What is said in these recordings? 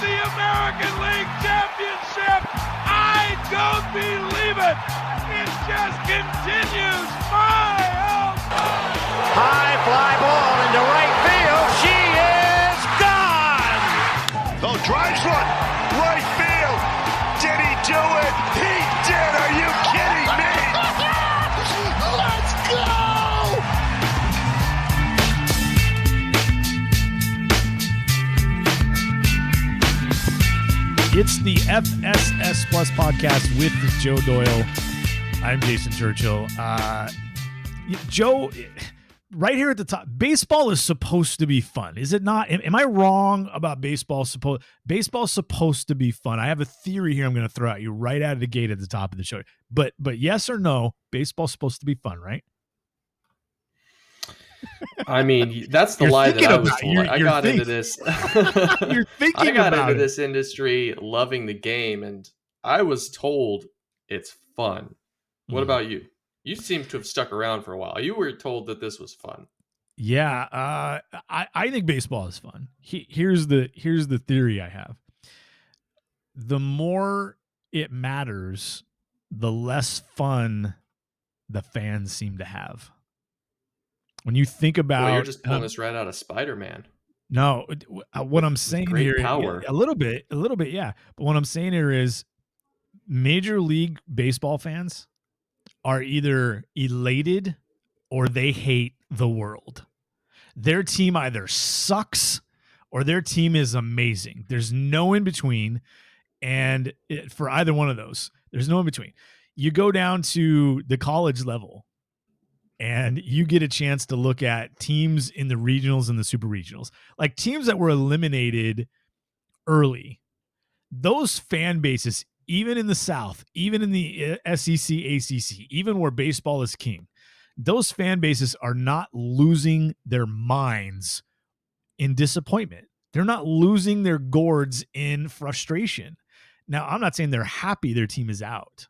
the American League Championship. I don't believe it. It just continues. My, oh, my. High fly ball into right field. She is gone. Oh, drives one. Right field. Did he do it? He did. Are you kidding me? Let's go. It's the FSS Plus podcast with Joe Doyle. I'm Jason Churchill. Joe, right here at the top, baseball is supposed to be fun, is it not? Am I wrong about baseball? Baseball's supposed to be fun. I have a theory here I'm going to throw at you right out of the gate at the top of the show. But yes or no, baseball's supposed to be fun, right? I mean, that's the lie that I was told. I got into this. You're thinking I got into it. this industry loving the game, and I was told it's fun. What about you? You seem to have stuck around for a while. You were told that this was fun. Yeah, I think baseball is fun. Here's the theory I have. The more it matters, the less fun the fans seem to have. When you think about, well, you're just pulling this right out of Spider-Man. No, what I'm saying here, power. a little bit, yeah. But what I'm saying here is, Major League Baseball fans are either elated or they hate the world. Their team either sucks or their team is amazing. There's no in between, and for either one of those, there's no in between. You go down to the college level, and you get a chance to look at teams in the regionals and the super regionals, like teams that were eliminated early. Those fan bases, even in the South, even in the SEC, ACC, even where baseball is king, those fan bases are not losing their minds in disappointment. They're not losing their gourds in frustration. Now, I'm not saying they're happy their team is out.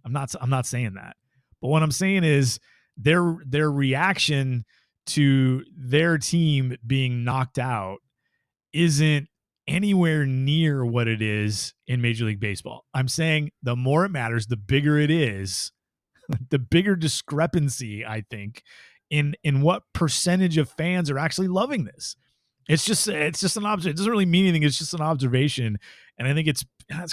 I'm not saying that. But what I'm saying is, their reaction to their team being knocked out isn't anywhere near what it is in Major League Baseball. I'm saying the more it matters, the bigger it is, the bigger discrepancy, I think, in what percentage of fans are actually loving this. It's just an observation. It doesn't really mean anything. It's just an observation. And I think it's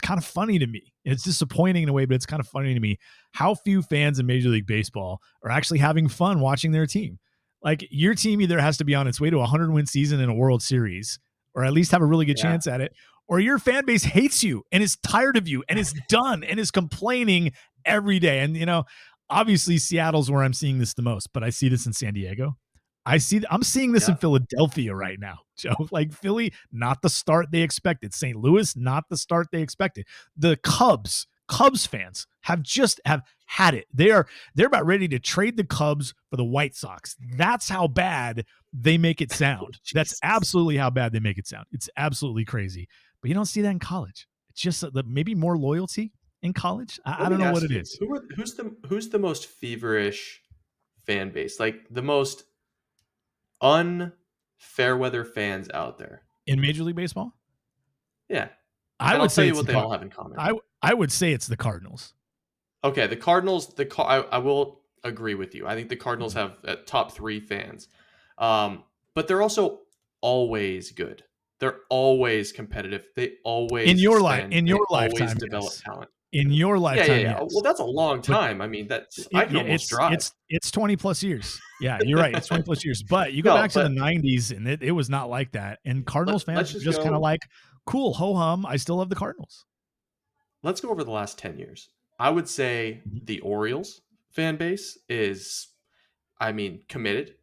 kind of funny to me. It's disappointing in a way, but it's kind of funny to me how few fans in Major League Baseball are actually having fun watching their team. Like, your team either has to be on its way to a 100-win season in a World Series, or at least have a really good chance at it, or your fan base hates you and is tired of you and is done and is complaining every day. And, obviously Seattle's where I'm seeing this the most, but I see this in San Diego. I'm seeing this in Philadelphia right now, Joe. Like, Philly, not the start they expected. St. Louis, not the start they expected. The Cubs fans have had it. They're about ready to trade the Cubs for the White Sox. That's how bad they make it sound. That's absolutely how bad they make it sound. It's absolutely crazy. But you don't see that in college. It's just maybe more loyalty in college. I don't know what it is. Who's the most feverish fan base? Like, the most unfair weather fans out there In Major League Baseball? Yeah. I would say what they all have in common. I would say it's the Cardinals. Okay, the Cardinals, I will agree with you. I think the Cardinals have top 3 fans. But they're also always good. They're always competitive. They always lifetime, develop talent. In your lifetime, yeah. Yes. Well, that's a long time. I mean, I can almost drive. It's 20 plus years. Yeah, you're right. It's 20 plus years. But you go back to the 90s, and it was not like that. And Cardinals fans are just kind of like, cool, ho hum. I still love the Cardinals. Let's go over the last 10 years. I would say the Orioles fan base is, committed.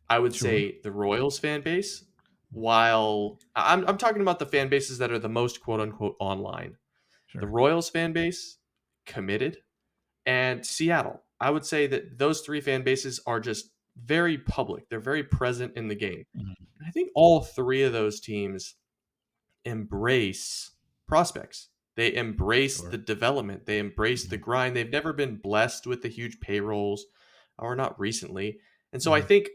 I would say the Royals fan base, while I'm talking about the fan bases that are the most quote unquote online. Sure. The Royals fan base, committed, and Seattle. I would say that those 3 fan bases are just very public. They're very present in the game. Mm-hmm. I think all 3 of those teams embrace prospects. They embrace the development. They embrace the grind. They've never been blessed with the huge payrolls, or not recently. And so I think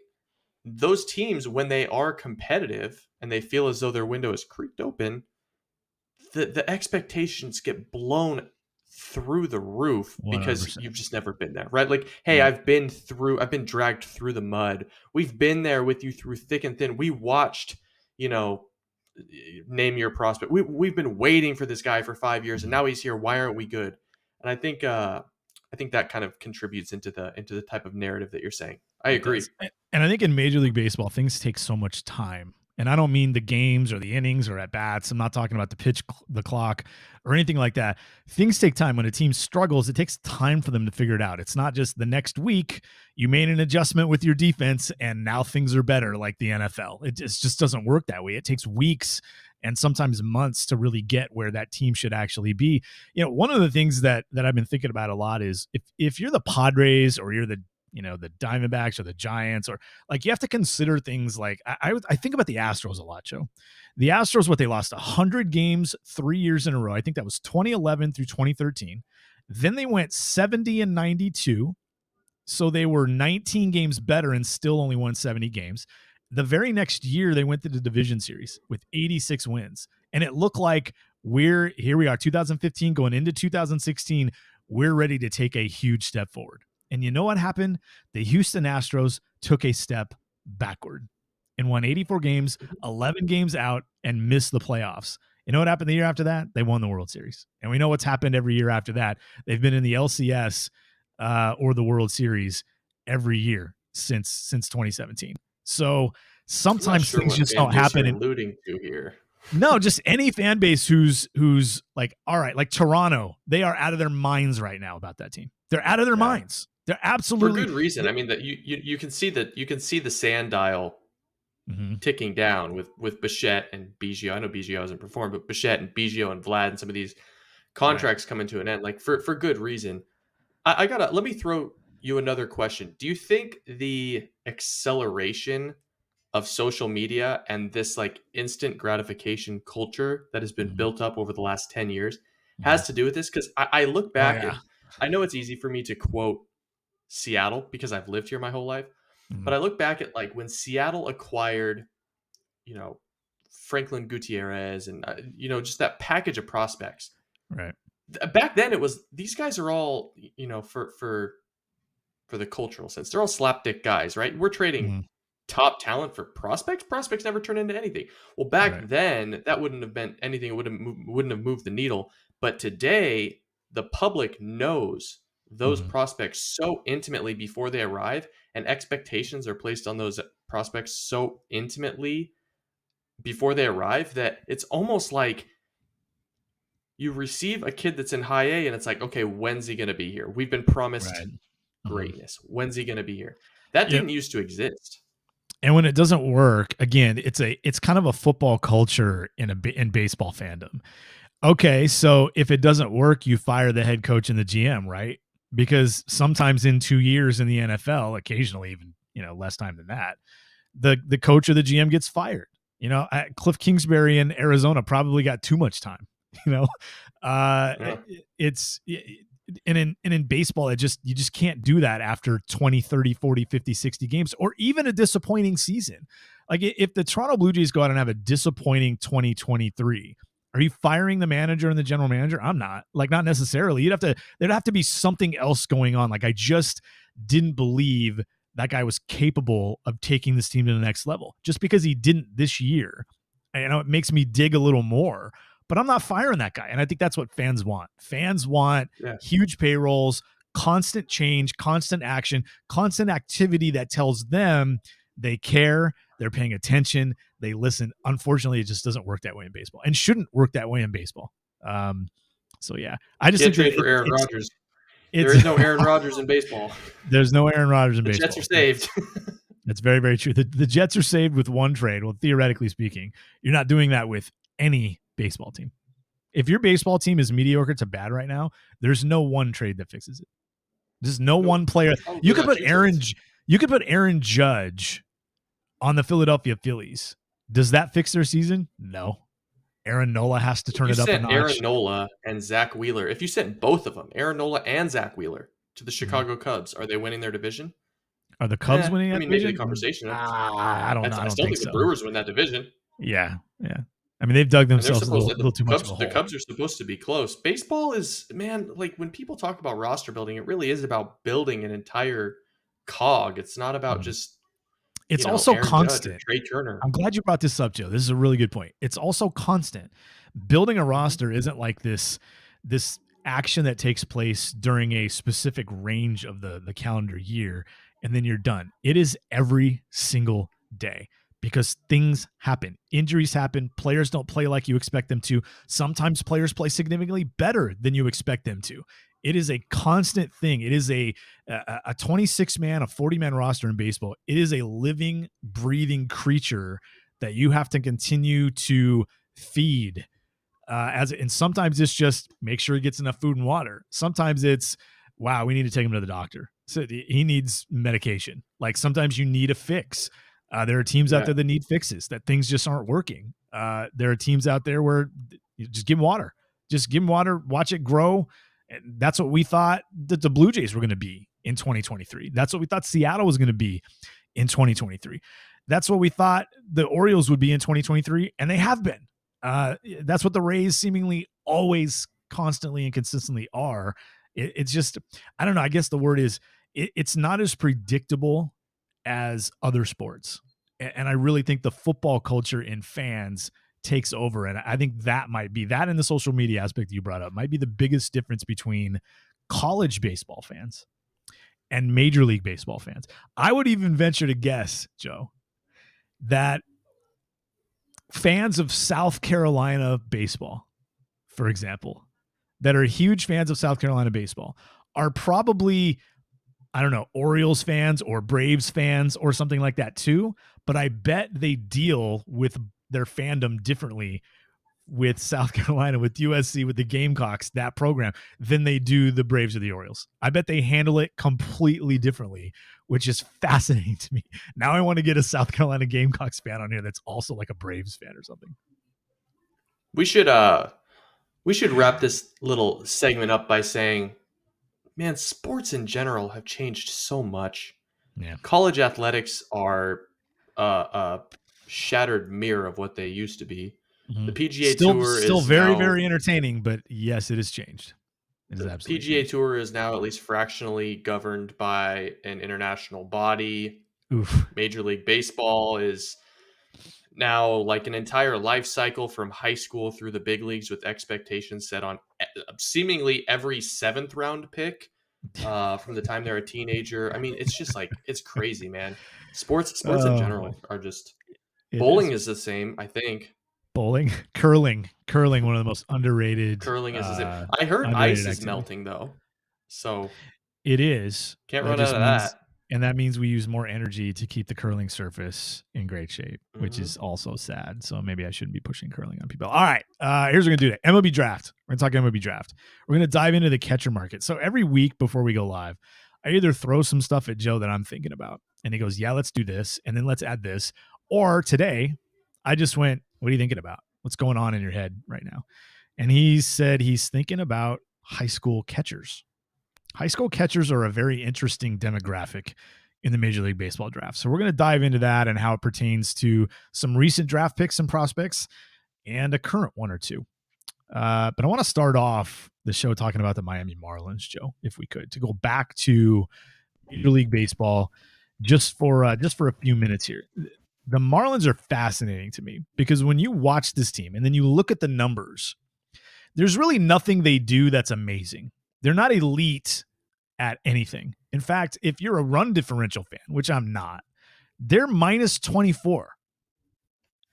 those teams, when they are competitive and they feel as though their window is creaked open, the expectations get blown through the roof because 100%. you've just never been there, right? Like, hey, I've been dragged through the mud. We've been there with you through thick and thin. We watched, name your prospect. We've been waiting for this guy for 5 years, and now he's here. Why aren't we good? And I think that kind of contributes into the type of narrative that you're saying. I agree. And I think in Major League Baseball, things take so much time. And I don't mean the games or the innings or at bats. I'm not talking about the clock or anything like that. Things take time. When a team struggles, it takes time for them to figure it out. It's not just the next week you made an adjustment with your defense and now things are better like the NFL. It just doesn't work that way. It takes weeks and sometimes months to really get where that team should actually be. One of the things that I've been thinking about a lot is if you're the Padres or you're the Diamondbacks or the Giants, or like, you have to consider things like, I think about the Astros a lot, Joe. The Astros, they lost 100 games 3 years in a row. I think that was 2011 through 2013. Then they went 70-92. So they were 19 games better and still only won 70 games. The very next year, they went to the division series with 86 wins. And it looked like here we are, 2015 going into 2016. We're ready to take a huge step forward. And you know what happened? The Houston Astros took a step backward and won 84 games, 11 games out, and missed the playoffs. You know what happened the year after that? They won the World Series. And we know what's happened every year after that. They've been in the LCS or the World Series every year since 2017. So sometimes things just don't happen. Alluding to here. No, just any fan base who's like, all right, like Toronto, they are out of their minds right now about that team. They're out of their minds. They're absolutely, for good reason. I mean, that you can see the sand dial ticking down with Bichette and Biggio. I know Biggio hasn't performed, but Bichette and Biggio and Vlad and some of these contracts coming to an end, like for good reason. Let me throw you another question. Do you think the acceleration of social media and this like instant gratification culture that has been built up over the last 10 years has to do with this? Because I look back and I know it's easy for me to quote Seattle because I've lived here my whole life, but I look back at like when Seattle acquired, Franklin Gutierrez and, just that package of prospects. Right. Back then it was, these guys are all, for the cultural sense, they're all slapdick guys, right? We're trading top talent for prospects. Prospects never turn into anything. Well, back then that wouldn't have meant anything. It wouldn't have moved the needle. But today, the public knows those prospects so intimately before they arrive, and expectations are placed on those prospects so intimately before they arrive that it's almost like you receive a kid that's in high A and it's like, okay, when's he going to be here? We've been promised greatness. When's he going to be here? That didn't used to exist. And when it doesn't work, again, it's kind of a football culture in baseball fandom. Okay, so if it doesn't work, you fire the head coach and the GM, right? Because sometimes in 2 years in the NFL, occasionally even less time than that, the coach or the GM gets fired. Cliff Kingsbury in Arizona probably got too much time. It's in baseball, you just can't do that after 20, 30, 40, 50, 60 games, or even a disappointing season. Like if the Toronto Blue Jays go out and have a disappointing 2023, are you firing the manager and the general manager? I'm not. Like, not necessarily. There'd have to be something else going on. Like, I just didn't believe that guy was capable of taking this team to the next level. Just because he didn't this year, it makes me dig a little more. But I'm not firing that guy. And I think that's what fans want. Fans want huge payrolls, constant change, constant action, constant activity that tells them they care, they're paying attention, they listen. Unfortunately, it just doesn't work that way in baseball and shouldn't work that way in baseball. So, yeah. I just think trade for Aaron Rodgers. There is no Aaron Rodgers in baseball. There's no Aaron Rodgers in the baseball. Jets are saved. That's very, very true. The Jets are saved with one trade. Well, theoretically speaking, you're not doing that with any baseball team. If your baseball team is mediocre to bad right now, there's no one trade that fixes it. There's no one player. You could put Aaron Judge on the Philadelphia Phillies. Does that fix their season? No. Aaron Nola has to turn it up a notch. Aaron Nola and Zach Wheeler. If you sent both of them, Aaron Nola and Zach Wheeler, to the Chicago Cubs, are they winning their division? Are the Cubs winning that division? Maybe the conversation. I don't know. I still think the Brewers win that division. Yeah. I mean, they've dug And they're themselves a supposed little too much of a the hole. Cubs are supposed to be close. Baseball is, man, like when people talk about roster building, it really is about building an entire cog. It's not about just, It's also Aaron Judge or constant. Trey Turner. I'm glad you brought this up, Joe. This is a really good point. It's also constant. Building a roster isn't like this action that takes place during a specific range of the calendar year and then you're done. It is every single day because things happen. Injuries happen. Players don't play like you expect them to. Sometimes players play significantly better than you expect them to. It is a constant thing. It is a 26-man, a 40-man roster in baseball. It is a living, breathing creature that you have to continue to feed. And sometimes it's just make sure he gets enough food and water. Sometimes it's, wow, we need to take him to the doctor. So he needs medication. Like sometimes you need a fix. There are teams out there that need fixes, that things just aren't working. There are teams out there where you just give them water. Just give them water, watch it grow. And that's what we thought that the Blue Jays were going to be in 2023. That's what we thought Seattle was going to be in 2023. That's what we thought the Orioles would be in 2023, and they have been. That's what the Rays seemingly always, constantly, and consistently are. It's just, I don't know. I guess the word is it's not as predictable as other sports. And I really think the football culture in fans takes over. And I think that might be that, and the social media aspect that you brought up might be the biggest difference between college baseball fans and Major League Baseball fans. I would even venture to guess, Joe, that fans of South Carolina baseball, for example, that are huge fans of South Carolina baseball are probably, I don't know, Orioles fans or Braves fans or something like that too. But I bet they deal with their fandom differently with South Carolina, with USC, with the Gamecocks, that program, than they do the Braves or the Orioles. I bet they handle it completely differently, which is fascinating to me. Now I want to get a South Carolina Gamecocks fan on here that's also like a Braves fan or something. We should wrap this little segment up by saying, man, sports in general have changed so much. Yeah. College athletics are a shattered mirror of what they used to be. The PGA Tour still is very, now, very entertaining, but yes, it has changed. It is the absolutely PGA changed. Tour is now at least fractionally governed by an international body. Oof. Major League Baseball is now like an entire life cycle from high school through the big leagues with expectations set on seemingly every 7th round pick from the time they're a teenager. I mean, it's just like, it's crazy, man. Sports in general are just, bowling is the same, I think. Bowling, curling, one of the most underrated. Curling is the same. I heard ice is melting though, so it is. Can't run out of that. And that means we use more energy to keep the curling surface in great shape, which is also sad. So maybe I shouldn't be pushing curling on people. All right, here's what we're gonna do: MLB Draft. We're gonna talk MLB Draft. We're gonna dive into the catcher market. So every week before we go live, I either throw some stuff at Joe that I'm thinking about, and he goes, "Yeah, let's do this," and then let's add this. Or today, I just went, "What are you thinking about? What's going on in your head right now?" And he said he's thinking about high school catchers. High school catchers are a very interesting demographic in the Major League Baseball draft. So we're going to dive into that and how it pertains to some recent draft picks and prospects and a current one or two. But I want to start off the show talking about the Miami Marlins, Joe, if we could, to go back to Major League Baseball just for a few minutes here. The Marlins are fascinating to me because when you watch this team and then you look at the numbers, there's really nothing they do that's amazing. They're not elite at anything. In fact, if you're a run differential fan, which I'm not, they're minus 24.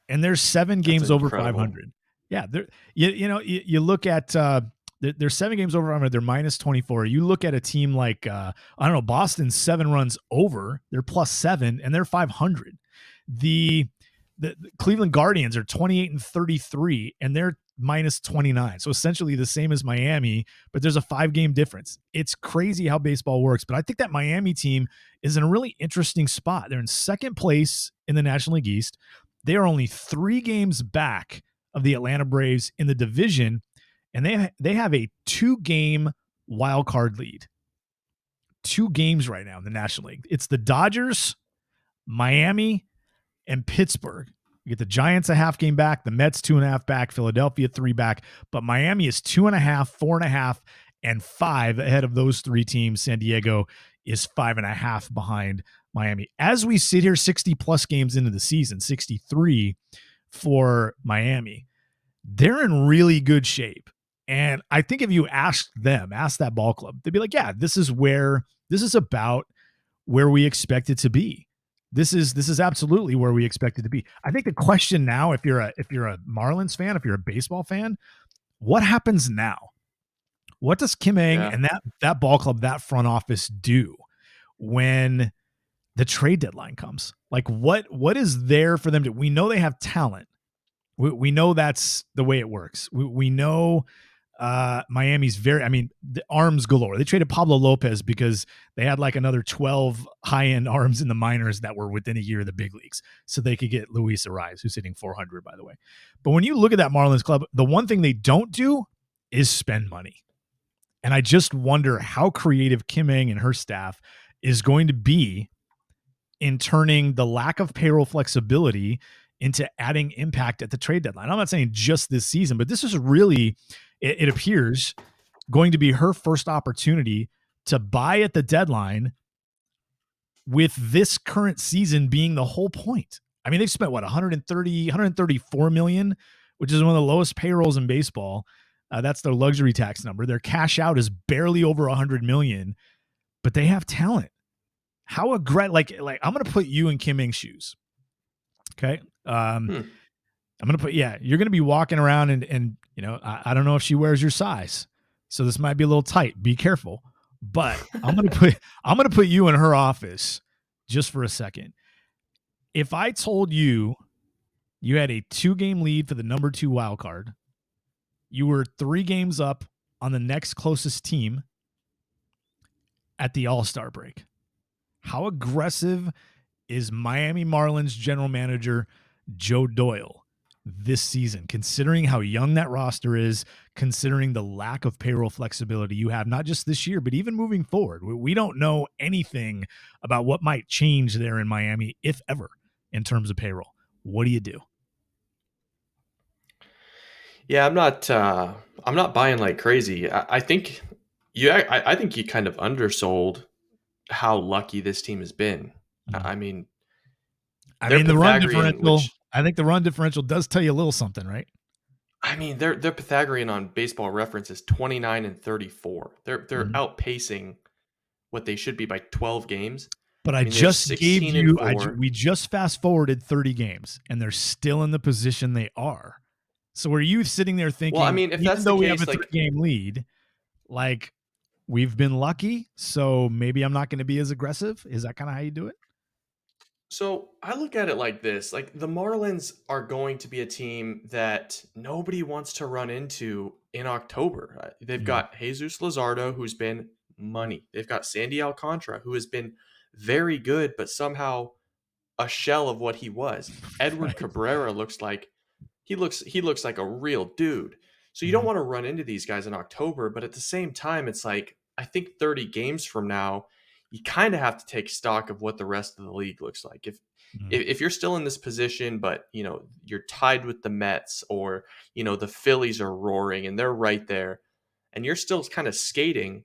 And they're 7 games over 500. Yeah, you look at they're 7 games over 500, they're minus 24. You look at a team like I don't know, Boston's 7 runs over, they're plus 7 and they're 500. The Cleveland Guardians are 28-33 and they're minus 29. So essentially the same as Miami, but there's a 5-game difference. It's crazy how baseball works, but I think that Miami team is in a really interesting spot. They're in second place in the National League East. They are only 3 games back of the Atlanta Braves in the division, and they have a 2-game wild card lead. 2 games right now in the National League. It's the Dodgers, Miami, and Pittsburgh. We get the Giants a half game back, the Mets 2.5 back, Philadelphia 3 back, but Miami is 2.5, 4.5, and 5 ahead of those 3 teams. San Diego is 5.5 behind Miami. As we sit here 60 plus games into the season, 63 for Miami, they're in really good shape. And I think if you ask that ball club, they'd be like, yeah, this is about where we expect it to be. This is absolutely where we expect it to be. I think the question now, if you're a Marlins fan, if you're a baseball fan, what happens now? What does Kim Ng and that ball club, that front office do when the trade deadline comes? Like what is there for them to? We know they have talent. We know that's the way it works. We know Miami's the arms galore. They traded Pablo Lopez because they had like another 12 high-end arms in the minors that were within a year of the big leagues, so they could get Luis Ariz, who's hitting 400, by the way. But when you look at that Marlins club, the one thing they don't do is spend money. And I just wonder how creative Kim Ng and her staff is going to be in turning the lack of payroll flexibility into adding impact at the trade deadline. I'm not saying just this season, but this is really, it appears, going to be her first opportunity to buy at the deadline, with this current season being the whole point. I mean, they've spent 134 million, which is one of the lowest payrolls in baseball. That's their luxury tax number. Their cash out is barely over 100 million, but they have talent. How aggressive, like I'm going to put you in Kim Ng's shoes. Okay. I'm going to put, you're going to be walking around and I don't know if she wears your size, so this might be a little tight. Be careful. But I'm going to put you in her office just for a second. If I told you you had a 2-game lead for the number 2 wild card, you were 3 games up on the next closest team at the All-Star break, how aggressive is Miami Marlins general manager Joe Doyle this season, considering how young that roster is, considering the lack of payroll flexibility you have, not just this year, but even moving forward? We don't know anything about what might change there in Miami, if ever, in terms of payroll. What do you do? Yeah, I'm not buying like crazy. I think I think you kind of undersold how lucky this team has been. I mean, the run differential. which, I think the run differential does tell you a little something, right? I mean, their Pythagorean on Baseball Reference is 29 and 34. They're outpacing what they should be by 12 games. But I just gave you, we just fast forwarded 30 games, and they're still in the position they are. So are you sitting there thinking, well, I mean, if that's though the we case, have a 3-game lead, like, we've been lucky, so maybe I'm not going to be as aggressive? Is that kind of how you do it? So I look at it like this: like, the Marlins are going to be a team that nobody wants to run into in October. They've got Jesus Luzardo, who's been money. They've got Sandy Alcantara, who has been very good, but somehow a shell of what he was. Edward Cabrera looks like he looks like a real dude. So you don't want to run into these guys in October, but at the same time, it's like, I think 30 games from now, you kind of have to take stock of what the rest of the league looks like. If you're still in this position, but you're tied with the Mets, or the Phillies are roaring and they're right there, and you're still kind of skating,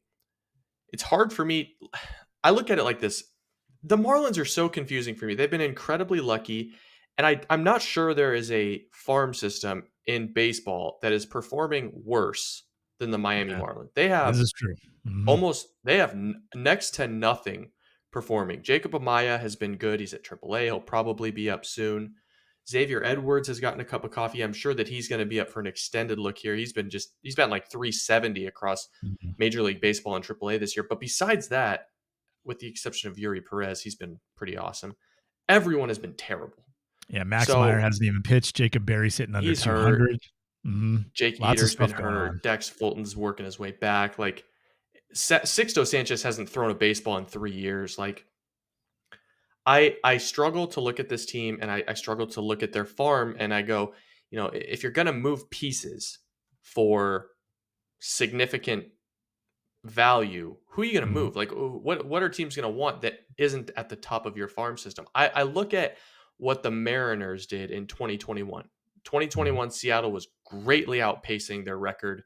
it's hard for me. I look at it like this: the Marlins are so confusing for me. They've been incredibly lucky, and I'm not sure there is a farm system in baseball that is performing worse than the Miami Marlins. They have, this is true. They have next to nothing performing. Jacob Amaya has been good. He's at AAA. He'll probably be up soon. Xavier Edwards has gotten a cup of coffee. I'm sure that he's going to be up for an extended look here. He's been like 370 across Major League Baseball and AAA this year. But besides that, with the exception of Yuri Perez, he's been pretty awesome. Everyone has been terrible. Yeah, Max Meyer hasn't even pitched. Jacob Berry's hitting under 200. Jake Eater's been hurt. Dex Fulton's working his way back. Like, Sixto Sanchez hasn't thrown a baseball in 3 years. Like, I struggle to look at this team, and I struggle to look at their farm, and I go, if you're going to move pieces for significant value, who are you going to move? Like, what are teams going to want that isn't at the top of your farm system? I look at what the Mariners did in 2021. 2021, Seattle was greatly outpacing their record.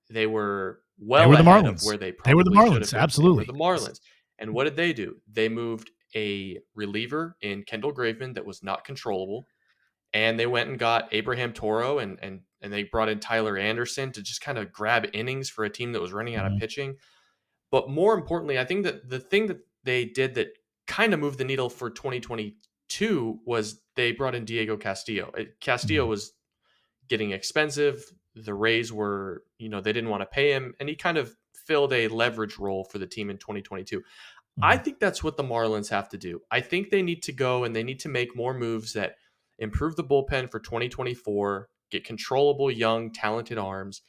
They were They well were the ahead of Marlins. where they They were the probably should Marlins. have been. They were Absolutely. the Marlins. And what did they do? They moved a reliever in Kendall Graveman that was not controllable. And they went and got Abraham Toro and they brought in Tyler Anderson to just kind of grab innings for a team that was running out of pitching. But more importantly, I think that the thing that they did that kind of moved the needle for 2022 was they brought in Diego Castillo. Castillo was getting expensive. The Rays were, they didn't want to pay him, and he kind of filled a leverage role for the team in 2022. I think that's what the Marlins have to do. I think they need to go and they need to make more moves that improve the bullpen for 2024, get controllable, young, talented arms,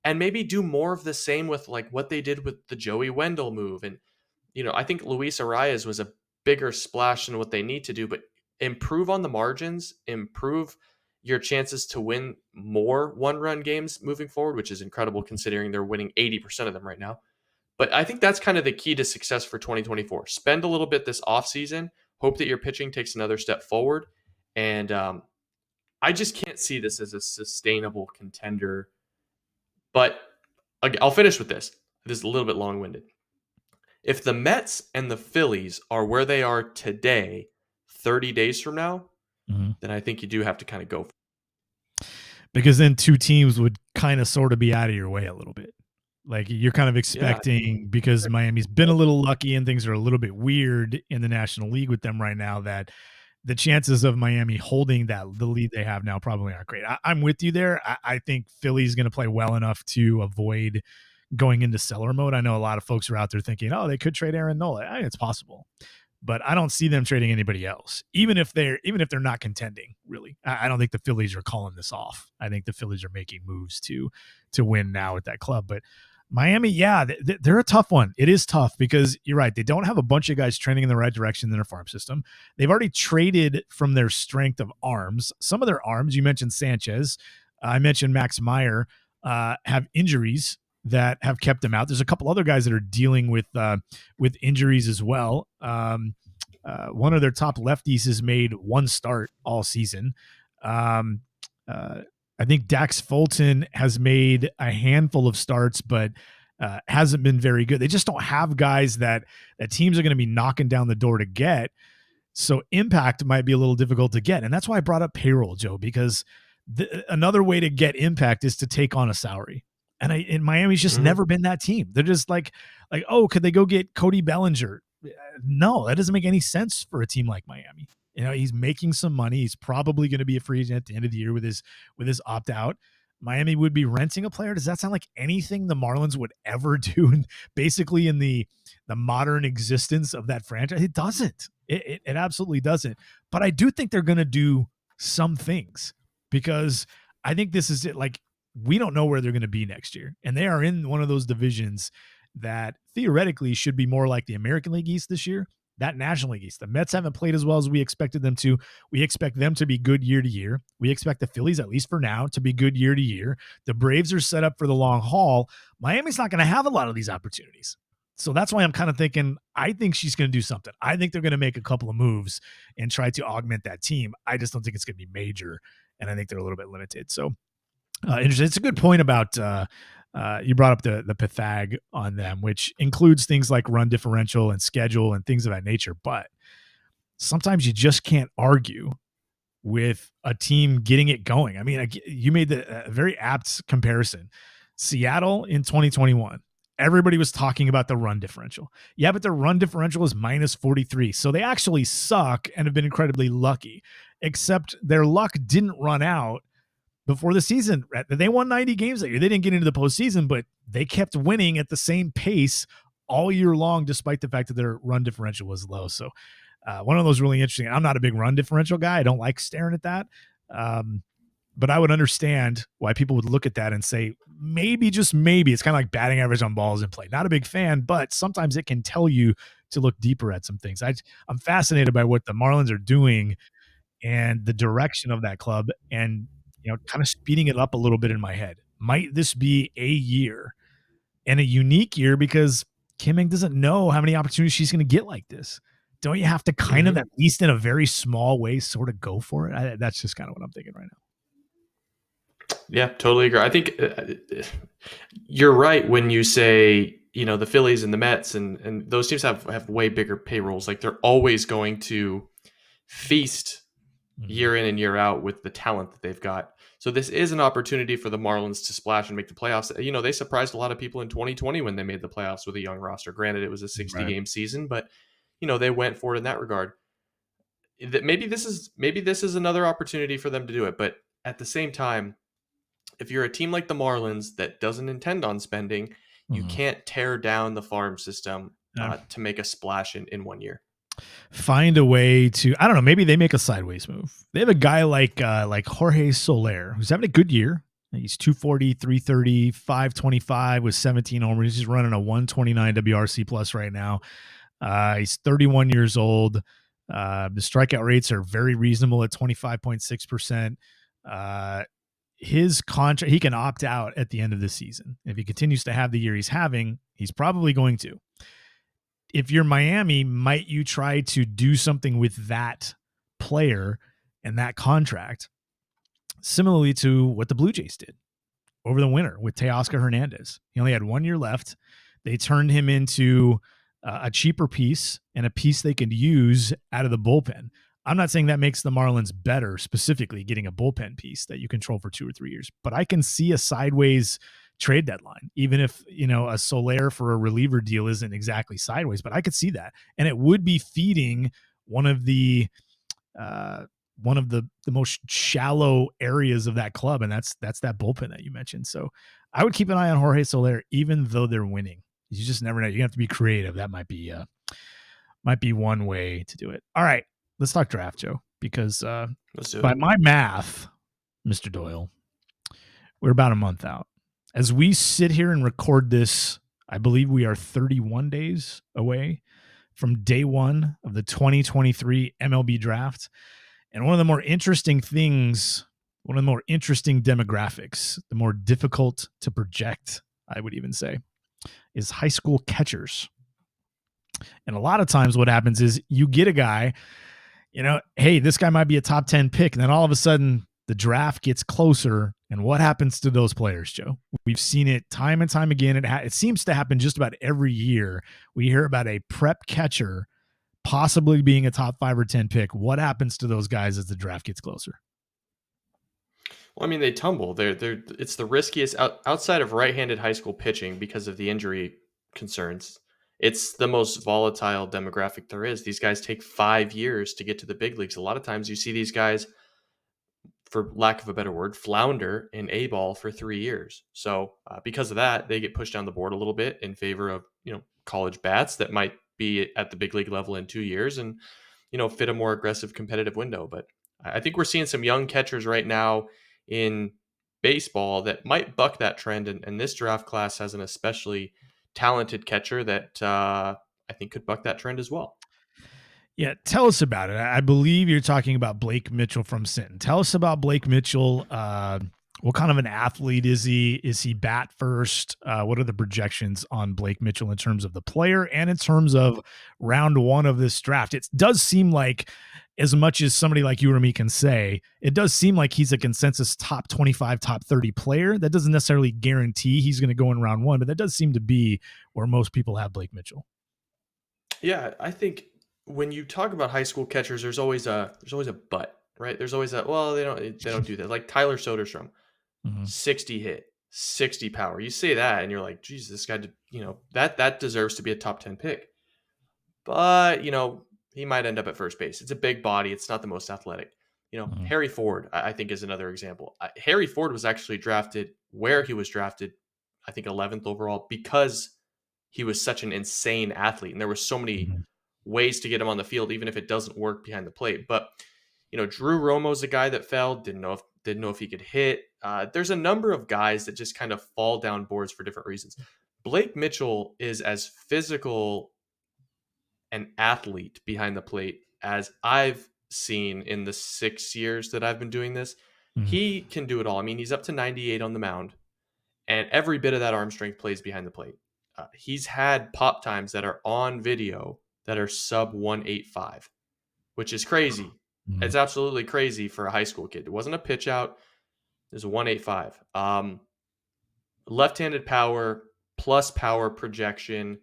and maybe do more of the same with like what they did with the Joey Wendell move. And, I think Luis Arias was a bigger splash than what they need to do, but improve on the margins, improve your chances to win more one-run games moving forward, which is incredible considering they're winning 80% of them right now. But I think that's kind of the key to success for 2024. Spend a little bit this offseason, hope that your pitching takes another step forward. And I just can't see this as a sustainable contender. But I'll finish with this. This is a little bit long-winded. If the Mets and the Phillies are where they are today, 30 days from now, then I think you do have to kind of go. Because then two teams would kind of sort of be out of your way a little bit. Like you're kind of expecting, because Miami's been a little lucky and things are a little bit weird in the National League with them right now, that the chances of Miami holding the lead they have now probably aren't great. I'm with you there. I think Philly's going to play well enough to avoid going into seller mode. I know a lot of folks are out there thinking, oh, they could trade Aaron Nola. I mean, it's possible, but I don't see them trading anybody else, even if they're not contending. Really, I don't think the Phillies are calling this off. I think the Phillies are making moves to win now at that club. But Miami, yeah, they're a tough one. It is tough because you're right. They don't have a bunch of guys trending in the right direction in their farm system. They've already traded from their strength of arms. Some of their arms, you mentioned Sanchez, I mentioned Max Meyer, have injuries that have kept them out. There's a couple other guys that are dealing with injuries as well. One of their top lefties has made one start all season. I think Dax Fulton has made a handful of starts, but hasn't been very good. They just don't have guys that teams are going to be knocking down the door to get. So impact might be a little difficult to get. And that's why I brought up payroll, Joe, because another way to get impact is to take on a salary. And Miami's just never been that team. They're just like, oh, could they go get Cody Bellinger? No, that doesn't make any sense for a team like Miami. He's making some money. He's probably going to be a free agent at the end of the year with his opt out. Miami would be renting a player. Does that sound like anything the Marlins would ever do? Basically, in the modern existence of that franchise, it doesn't. It absolutely doesn't. But I do think they're going to do some things, because I think this is it. Like, we don't know where they're going to be next year, and they are in one of those divisions that theoretically should be more like the American League East this year. That National League East. The Mets haven't played as well as we expected them to. We expect them to be good year to year. We expect the Phillies, at least for now, to be good year to year. The Braves are set up for the long haul. Miami's not going to have a lot of these opportunities. So that's why I'm kind of thinking, I think she's going to do something. I think they're going to make a couple of moves and try to augment that team. I just don't think it's going to be major, and I think they're a little bit limited. So interesting. It's a good point about you brought up the Pythag on them, which includes things like run differential and schedule and things of that nature. But sometimes you just can't argue with a team getting it going. I mean, you made a very apt comparison. Seattle in 2021, everybody was talking about the run differential. Yeah, but their run differential is minus 43. So they actually suck and have been incredibly lucky, except their luck didn't run out before the season. They won 90 games that year. They didn't get into the postseason, but they kept winning at the same pace all year long, despite the fact that their run differential was low. So one of those really interesting. I'm not a big run differential guy. I don't like staring at that. But I would understand why people would look at that and say, maybe, just maybe, it's kind of like batting average on balls in play. Not a big fan, but sometimes it can tell you to look deeper at some things. I'm fascinated by what the Marlins are doing and the direction of that club, and kind of speeding it up a little bit in my head. Might this be a year, and a unique year, because Kim Ng doesn't know how many opportunities she's going to get like this. don't you have to kind of, at least in a very small way, sort of go for it? That's just kind of what I'm thinking right now. Yeah, totally agree. I think you're right when you say, the Phillies and the Mets and those teams have way bigger payrolls. Like they're always going to feast year in and year out with the talent that they've got. So this is an opportunity for the Marlins to splash and make the playoffs. They surprised a lot of people in 2020 when they made the playoffs with a young roster. Granted, it was a 60-game season, but they went for it in that regard. Maybe this is another opportunity for them to do it. But at the same time, if you're a team like the Marlins that doesn't intend on spending, you can't tear down the farm system to make a splash in 1 year. Find a way to, I don't know, maybe they make a sideways move. They have a guy like Jorge Soler, who's having a good year. He's 240, 330, 525 with 17 homers. He's running a 129 WRC plus right now. He's 31 years old. The strikeout rates are very reasonable at 25.6%. His contract, he can opt out at the end of the season. If he continues to have the year he's having, he's probably going to. If you're Miami, might you try to do something with that player and that contract, similarly to what the Blue Jays did over the winter with Teoscar Hernandez? He only had 1 year left. They turned him into a cheaper piece and a piece they could use out of the bullpen. I'm not saying that makes the Marlins better, specifically getting a bullpen piece that you control for 2 or 3 years, but I can see a sideways trade deadline, even if, a Soler for a reliever deal isn't exactly sideways, but I could see that. And it would be feeding one of the most shallow areas of that club. And that's that bullpen that you mentioned. So I would keep an eye on Jorge Soler, even though they're winning. You just never know. You have to be creative. That might be one way to do it. All right, let's talk draft, Joe, because by my math, Mr. Doyle, we're about a month out. As we sit here and record this, I believe we are 31 days away from day one of the 2023 MLB Draft. And one of the more interesting things, one of the more interesting demographics, the more difficult to project, I would even say, is high school catchers. And a lot of times what happens is you get a guy, hey, this guy might be a top 10 pick. And then all of a sudden the draft gets closer. And what happens to those players, Joe? We've seen it time and time again. It seems to happen just about every year. We hear about a prep catcher possibly being a top 5 or 10 pick. What happens to those guys as the draft gets closer? Well, I mean, they tumble. It's the riskiest outside of right-handed high school pitching because of the injury concerns. It's the most volatile demographic there is. These guys take 5 years to get to the big leagues. A lot of times you see these guys, for lack of a better word, flounder in A-ball for 3 years. So because of that, they get pushed down the board a little bit in favor of, college bats that might be at the big league level in 2 years and, fit a more aggressive competitive window. But I think we're seeing some young catchers right now in baseball that might buck that trend. And this draft class has an especially talented catcher that I think could buck that trend as well. Yeah, tell us about it. I believe you're talking about Blake Mitchell from Sinton. Tell us about Blake Mitchell. What kind of an athlete is he? Is he bat first? What are the projections on Blake Mitchell in terms of the player and in terms of round one of this draft? It does seem like, as much as somebody like you or me can say, it does seem like he's a consensus top 25, top 30 player. That doesn't necessarily guarantee he's going to go in round one, but that does seem to be where most people have Blake Mitchell. Yeah, I think when you talk about high school catchers, there's always a but, right? There's always a, well, they don't do that. Like Tyler Soderstrom, 60 hit, 60 power. You say that and you're like, geez, this guy did, that deserves to be a top 10 pick. But, he might end up at first base. It's a big body. It's not the most athletic. Harry Ford, I think, is another example. Harry Ford was actually drafted where he was drafted, I think 11th overall, because he was such an insane athlete. And there were so many ways to get him on the field, even if it doesn't work behind the plate. But, Drew Romo's a guy that fell, didn't know if he could hit. There's a number of guys that just kind of fall down boards for different reasons. Blake Mitchell is as physical an athlete behind the plate as I've seen in the 6 years that I've been doing this. He can do it all. I mean, he's up to 98 on the mound, and every bit of that arm strength plays behind the plate. He's had pop times that are on video that are sub 185, which is crazy. It's absolutely crazy for a high school kid. It wasn't a pitch out. It was a 185. Left-handed power plus power projection,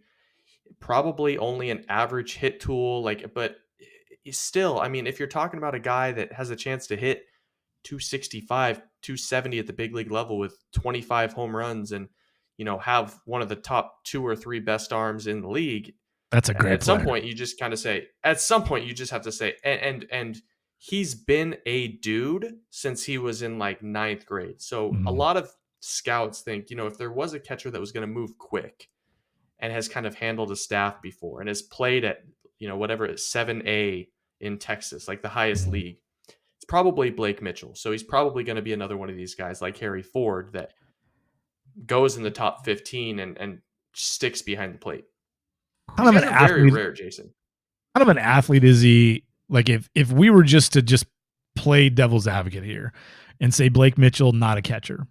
probably only an average hit tool. But still, I mean, if you're talking about a guy that has a chance to hit 265, 270 at the big league level with 25 home runs and, have one of the top 2 or 3 best arms in the league, That's a great at some player. point you just kind of say, at some point you just have to say, and he's been a dude since he was in like 9th grade. So a lot of scouts think, if there was a catcher that was going to move quick and has kind of handled a staff before and has played at, whatever it is, 7A in Texas, like the highest league, it's probably Blake Mitchell. So he's probably going to be another one of these guys like Harry Ford that goes in the top 15 and sticks behind the plate. Kind of These an guys are very athlete. rare, Jason. Kind of an athlete is he? Like if we were just to play devil's advocate here and say Blake Mitchell not a catcher,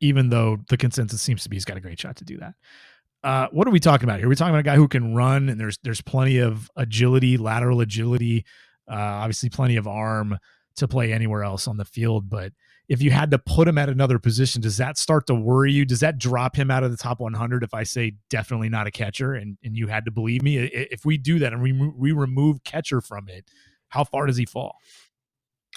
even though the consensus seems to be he's got a great shot to do that. What are we talking about here? We're talking about a guy who can run, and there's plenty of agility, lateral agility, obviously plenty of arm to play anywhere else on the field. But if you had to put him at another position, does that start to worry you? Does that drop him out of the top 100 if I say definitely not a catcher and you had to believe me? If we do that and we remove catcher from it, how far does he fall?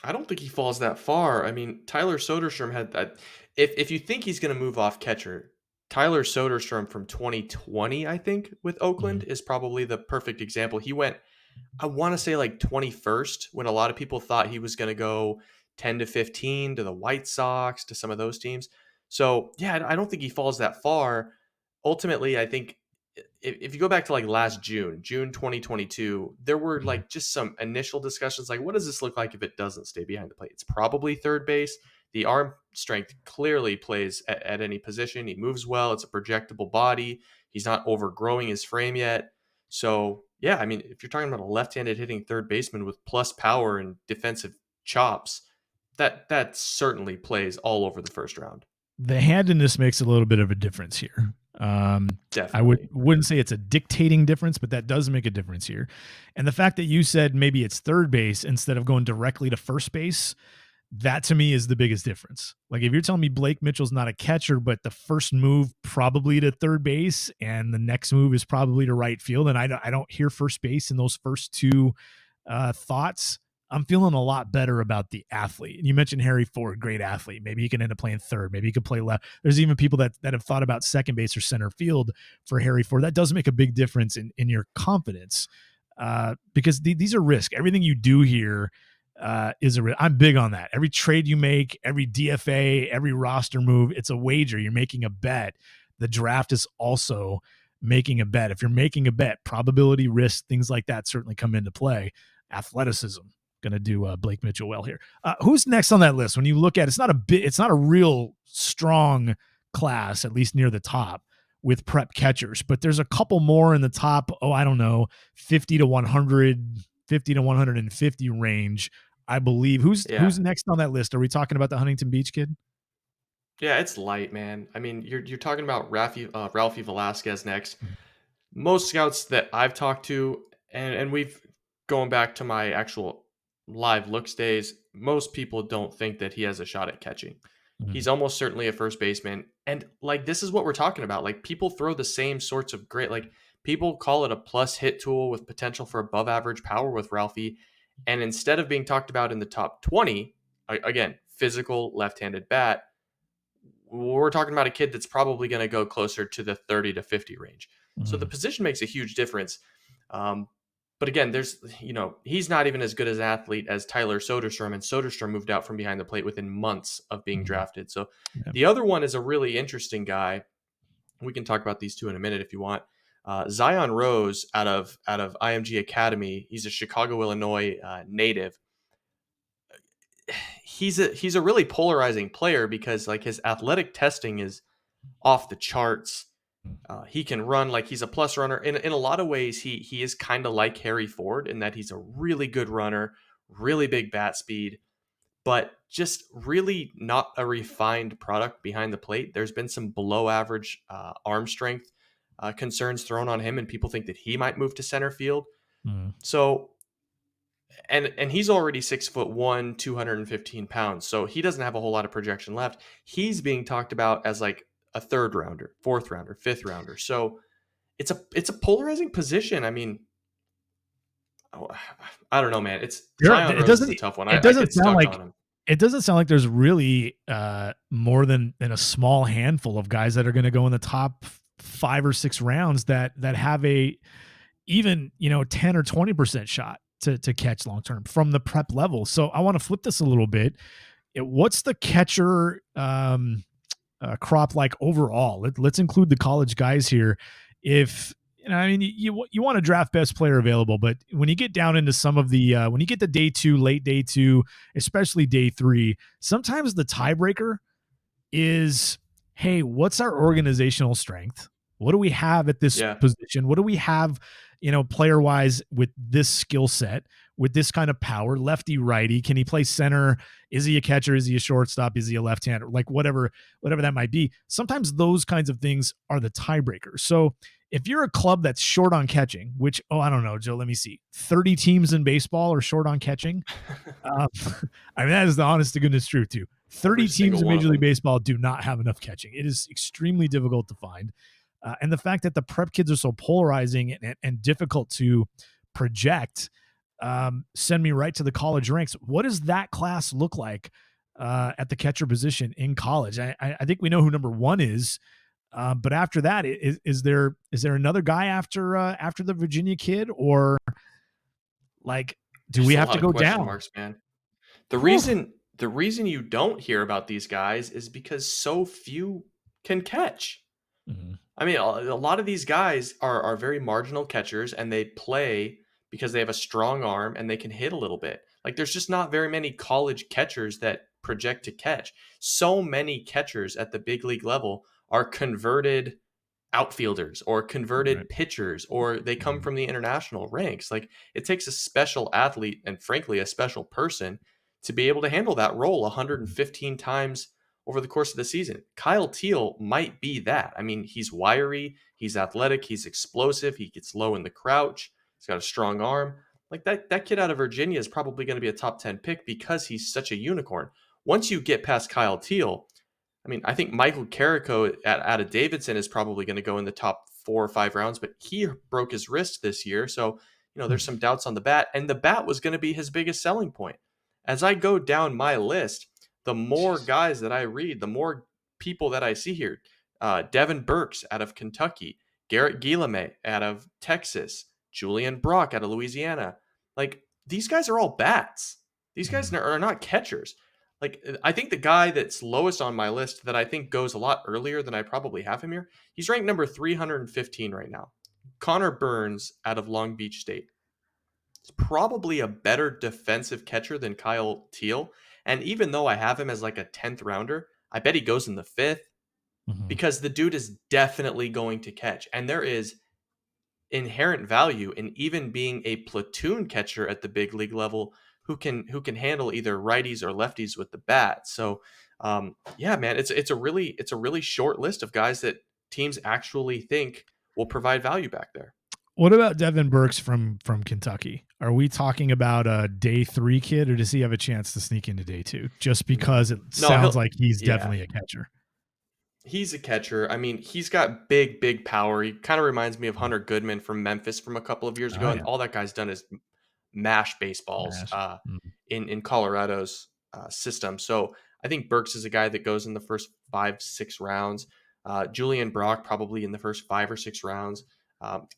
I don't think he falls that far. I mean, Tyler Soderstrom had that. If you think he's going to move off catcher, Tyler Soderstrom from 2020, I think, with Oakland is probably the perfect example. He went, I want to say like 21st, when a lot of people thought he was going to go 10 to 15 to the White Sox, to some of those teams. So, yeah, I don't think he falls that far. Ultimately, I think if you go back to like last June 2022, there were like just some initial discussions like, what does this look like if it doesn't stay behind the plate? It's probably third base. The arm strength clearly plays at any position. He moves well. It's a projectable body. He's not overgrowing his frame yet. So, yeah, I mean, if you're talking about a left-handed hitting third baseman with plus power and defensive chops, that certainly plays all over the first round. The handedness makes a little bit of a difference here. I Definitely. wouldn't say it's a dictating difference, but that does make a difference here. And the fact that you said maybe it's third base instead of going directly to first base, that to me is the biggest difference. Like if you're telling me Blake Mitchell's not a catcher, but the first move probably to third base and the next move is probably to right field, and I don't hear first base in those first two thoughts, I'm feeling a lot better about the athlete. And you mentioned Harry Ford, great athlete. Maybe he can end up playing third. Maybe he could play left. There's even people that have thought about second base or center field for Harry Ford. That does make a big difference in your confidence because these are risk. Everything you do here is a risk. I'm big on that. Every trade you make, every DFA, every roster move, it's a wager. You're making a bet. The draft is also making a bet. If you're making a bet, probability, risk, things like that certainly come into play. Athleticism. Going to do Blake Mitchell well here. Who's next on that list? When you look at it's not a real strong class, at least near the top with prep catchers, but there's a couple more in the top. I don't know, 50 to 100, 50 to 150 range, I believe. Who's next on that list? Are we talking about the Huntington Beach kid? Yeah, it's light, man. I mean, you're talking about Ralphie Velasquez next. Most scouts that I've talked to, and we've going back to my actual live looks days, most people don't think that he has a shot at catching. He's almost certainly a first baseman. And like, this is what we're talking about. Like, people throw the same sorts of great, like people call it a plus hit tool with potential for above average power with Ralphie. And instead of being talked about in the top 20, again, physical left-handed bat, we're talking about a kid that's probably going to go closer to the 30 to 50 range. So the position makes a huge difference. But again, he's not even as good as an athlete as Tyler Soderstrom, and Soderstrom moved out from behind the plate within months of being drafted. So the other one is a really interesting guy. We can talk about these two in a minute if you want. Zion Rose out of IMG Academy. He's a Chicago, Illinois native. He's a really polarizing player because like his athletic testing is off the charts. He can run, like he's a plus runner. In a lot of ways, he is kind of like Harry Ford in that he's a really good runner, really big bat speed, but just really not a refined product behind the plate. There's been some below average arm strength concerns thrown on him, and people think that he might move to center field. Mm. So, and he's already 6'1", 215 pounds, so he doesn't have a whole lot of projection left. He's being talked about as like a third rounder, fourth rounder, fifth rounder. So it's a polarizing position. I mean, I don't know, man. It's Tryon Rose is a tough one. I get stuck on him. It doesn't sound like there's really more than a small handful of guys that are going to go in the top 5 or 6 rounds that have a even 10 or 20% shot to catch long term from the prep level. So I want to flip this a little bit. What's the catcher crop like overall? Let's include the college guys here. If I mean, you want to draft best player available, but when you get down into some of the when you get to day 2, late day 2, especially day 3, sometimes the tiebreaker is, hey, what's our organizational strength? What do we have at this position? What do we have, player wise with this skill set, with this kind of power, lefty, righty? Can he play center? Is he a catcher? Is he a shortstop? Is he a left-hander? Like whatever that might be. Sometimes those kinds of things are the tiebreakers. So if you're a club that's short on catching, which, I don't know, Joe, let me see. 30 teams in baseball are short on catching. I mean, that is the honest to goodness truth too. 30 teams in Major League Baseball do not have enough catching. It is extremely difficult to find. And the fact that the prep kids are so polarizing and difficult to project, send me right to the college ranks. What does that class look like at the catcher position in college? I think we know who number 1 is, but after that, is there another guy after the Virginia kid, or like do we have to go down? Marks, man. The reason you don't hear about these guys is because so few can catch. Mm-hmm. I mean, a lot of these guys are very marginal catchers, and they play because they have a strong arm and they can hit a little bit. Like there's just not very many college catchers that project to catch. So many catchers at the big league level are converted outfielders or converted pitchers, or they come from the international ranks. Like it takes a special athlete and frankly a special person to be able to handle that role 115 times over the course of the season. Kyle Teal might be that. I mean, he's wiry, he's athletic, he's explosive, he gets low in the crouch, he's got a strong arm. Like that kid out of Virginia is probably going to be a top 10 pick because he's such a unicorn. Once you get past Kyle Teal, I mean, I think Michael Carrico out of Davidson is probably going to go in the top 4 or 5 rounds, but he broke his wrist this year. So, there's some doubts on the bat, and the bat was going to be his biggest selling point. As I go down my list, the more guys that I read, the more people that I see here. Devin Burks out of Kentucky, Garrett Guillemette out of Texas, Julian Brock out of Louisiana. Like, these guys are all bats. These guys are not catchers. Like, I think the guy that's lowest on my list that I think goes a lot earlier than I probably have him here, he's ranked number 315 right now. Connor Burns out of Long Beach State. He's probably a better defensive catcher than Kyle Teal. And even though I have him as like a 10th rounder, I bet he goes in the 5th because the dude is definitely going to catch. And there is inherent value in even being a platoon catcher at the big league level who can handle either righties or lefties with the bat. So yeah, man, it's a really short list of guys that teams actually think will provide value back there. What about Devin Burks from Kentucky? Are we talking about a day 3 kid, or does he have a chance to sneak into day 2? Just because it sounds like he's definitely a catcher. He's a catcher. I mean, he's got big power. He kind of reminds me of Hunter Goodman from Memphis from a couple of years ago. And all that guy's done is mash baseballs in Colorado's system. So I think Burks is a guy that goes in the first 5-6 rounds. Julian Brock probably in the first 5 or 6 rounds.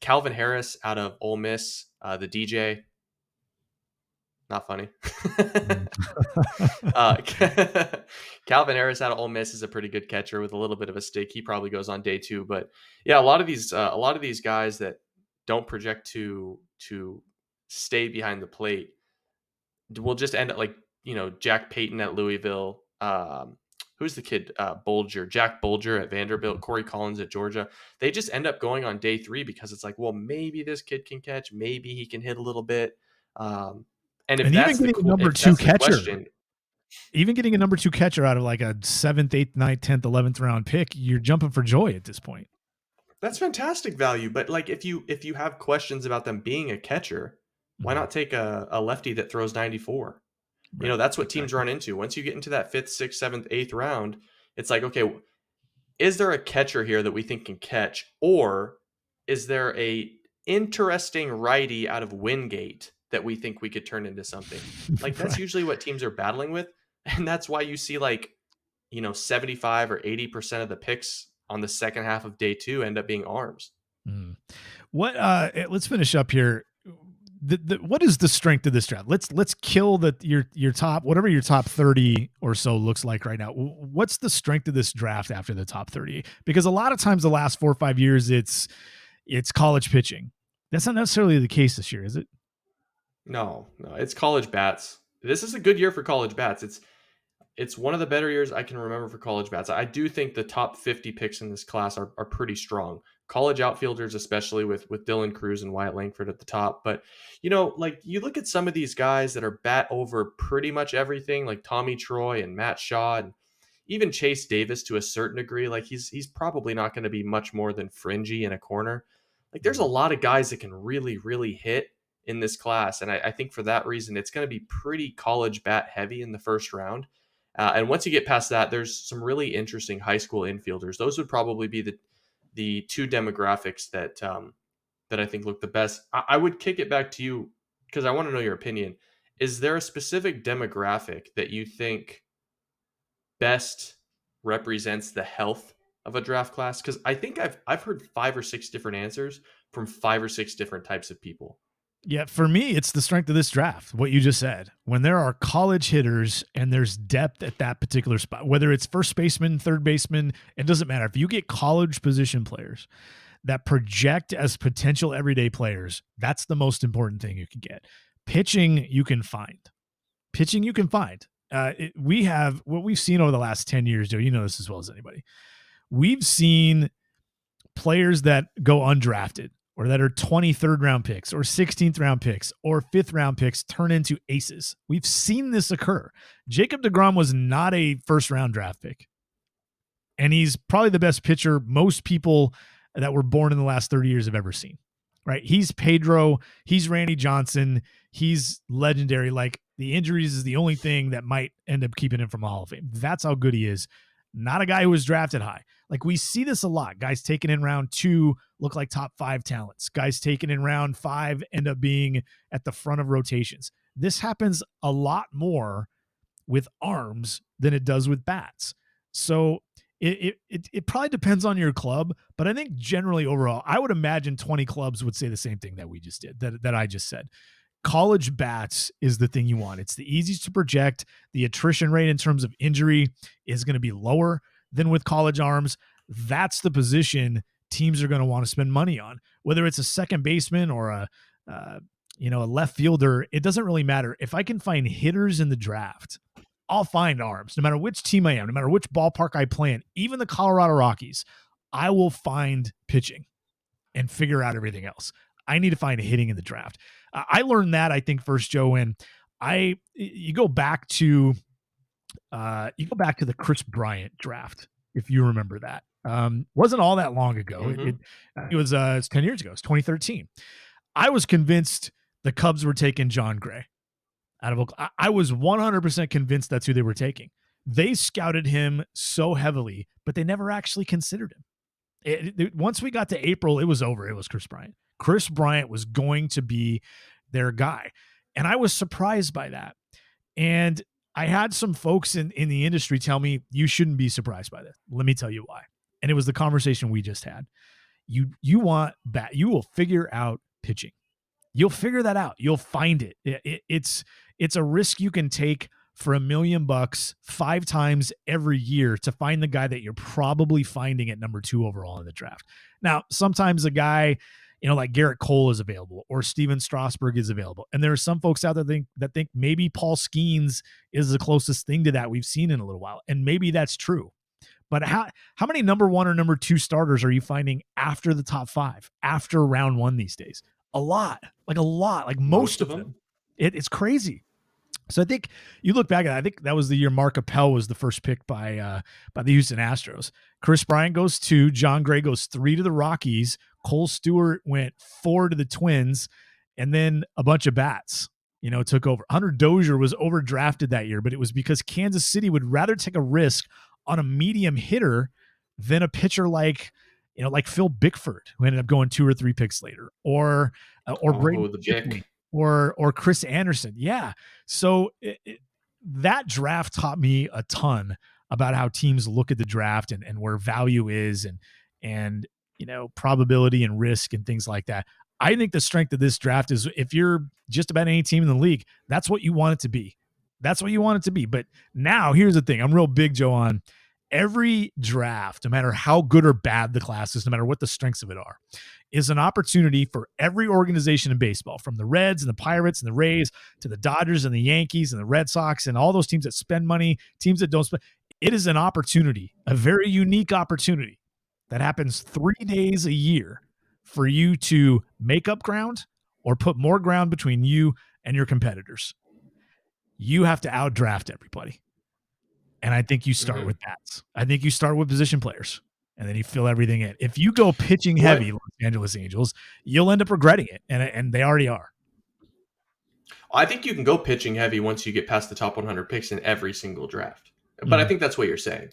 Calvin Harris out of Ole Miss, the DJ. Not funny. Calvin Harris out of Ole Miss is a pretty good catcher with a little bit of a stick. He probably goes on day 2. But yeah, a lot of these guys that don't project to stay behind the plate will just end up like, Jack Payton at Louisville. Who's the kid? Jack Bolger at Vanderbilt, Corey Collins at Georgia. They just end up going on day 3 because it's like, well, maybe this kid can catch, maybe he can hit a little bit. And if that's even getting a number 2 catcher, even getting a number 2 catcher out of like a 7th, 8th, 9th, 10th, 11th round pick, you're jumping for joy at this point. That's fantastic value. But like if you have questions about them being a catcher, why Mhm. not take a lefty that throws 94? You Right. know, that's what teams Exactly. run into. Once you get into that fifth, sixth, seventh, eighth round, it's like, okay, is there a catcher here that we think can catch? Or is there a interesting righty out of Wingate that we think we could turn into something? Like that's Right. usually what teams are battling with. And that's why you see like, 75 or 80% of the picks on the second half of day two end up being arms. Mm. What let's finish up here. What is the strength of this draft? Let's kill your top, whatever your top 30 or so looks like right now. What's the strength of this draft after the top 30? Because a lot of times the last 4 or 5 years it's college pitching. That's not necessarily the case this year, is it? No, it's college bats. This is a good year for college bats. It's one of the better years I can remember for college bats. I do think the top 50 picks in this class are pretty strong. College outfielders, especially with Dylan Cruz and Wyatt Langford at the top. But, like you look at some of these guys that are bat over pretty much everything, like Tommy Troy and Matt Shaw and even Chase Davis to a certain degree. Like he's probably not going to be much more than fringy in a corner. Like there's a lot of guys that can really, really hit in this class. And I think for that reason, it's going to be pretty college bat heavy in the first round. And once you get past that, there's some really interesting high school infielders. Those would probably be the two demographics that I think look the best. I would kick it back to you because I want to know your opinion. Is there a specific demographic that you think best represents the health of a draft class? Because I think I've heard 5 or 6 different answers from 5 or 6 different types of people. Yeah, for me, it's the strength of this draft. What you just said. When there are college hitters and there's depth at that particular spot, whether it's first baseman, third baseman, it doesn't matter. If you get college position players that project as potential everyday players, that's the most important thing you can get. Pitching, you can find. Pitching, you can find. We have what we've seen over the last 10 years, Joe. You know this as well as anybody. We've seen players that go undrafted or that are 23rd round picks or 16th round picks or 5th round picks turn into aces. We've seen this occur. Jacob deGrom was not a first round draft pick. And he's probably the best pitcher most people that were born in the last 30 years have ever seen, right? He's Pedro. He's Randy Johnson. He's legendary. Like the injuries is the only thing that might end up keeping him from the Hall of Fame. That's how good he is. Not a guy who was drafted high. Like we see this a lot. Guys taken in round 2 look like top 5 talents. Guys taken in round 5 end up being at the front of rotations. This happens a lot more with arms than it does with bats. So it probably depends on your club, but I think generally overall, I would imagine 20 clubs would say the same thing that we just did, that I just said. College bats is the thing you want. It's the easiest to project. The attrition rate in terms of injury is going to be lower than with college arms. That's the position teams are going to want to spend money on, whether it's a second baseman or a left fielder. It doesn't really matter. If I can find hitters in the draft, I'll find arms, no matter which team I am, no matter which ballpark I play in, even the Colorado Rockies, I will find pitching and figure out everything else. I need to find hitting in the draft. I learned that, I think, first, Joe, when you go back to the Chris Bryant draft, if you remember that. Wasn't all that long ago. Mm-hmm. It was 10 years ago. It's 2013. I was convinced the Cubs were taking John Gray out of Oklahoma. I was 100% convinced that's who they were taking. They scouted him so heavily, but they never actually considered him. Once we got to April, it was over. It was Chris Bryant. Chris Bryant was going to be their guy. And I was surprised by that. And I had some folks in the industry tell me, you shouldn't be surprised by this. Let me tell you why. And it was the conversation we just had. You will figure out pitching. You'll figure that out. You'll find it. It's a risk you can take for $1 million 5 times every year to find the guy that you're probably finding at number 2 overall in the draft. Now, sometimes a guy, like Garrett Cole is available or Steven Strasburg is available. And there are some folks out there that think maybe Paul Skeens is the closest thing to that we've seen in a little while. And maybe that's true. But how many number 1 or number 2 starters are you finding after the top 5, after round 1 these days? A lot, like most of them. It's crazy. So I think you look back at it, I think that was the year Mark Appel was the first pick by the Houston Astros. Chris Bryant goes 2, John Gray goes 3 to the Rockies, Cole Stewart went 4 to the Twins, and then a bunch of bats, took over. Hunter Dozier was overdrafted that year, but it was because Kansas City would rather take a risk on a medium hitter than a pitcher like Phil Bickford, who ended up going 2 or 3 picks later, or Brady the Shipley, Bick. or Chris Anderson. Yeah. So that draft taught me a ton about how teams look at the draft and where value is and probability and risk and things like that. I think the strength of this draft is if you're just about any team in the league, that's what you want it to be. That's what you want it to be. But now here's the thing. I'm real big, Joe, on every draft, no matter how good or bad the class is, no matter what the strengths of it are, is an opportunity for every organization in baseball, from the Reds and the Pirates and the Rays to the Dodgers and the Yankees and the Red Sox and all those teams that spend money, teams that don't spend. It is an opportunity, a very unique opportunity that happens 3 days a year for you to make up ground or put more ground between you and your competitors. You have to outdraft everybody. And I think you start with bats. I think you start with position players, and then you fill everything in. If you go pitching heavy, Los Angeles Angels, you'll end up regretting it, and they already are. I think you can go pitching heavy once you get past the top 100 picks in every single draft. But I think that's what you're saying.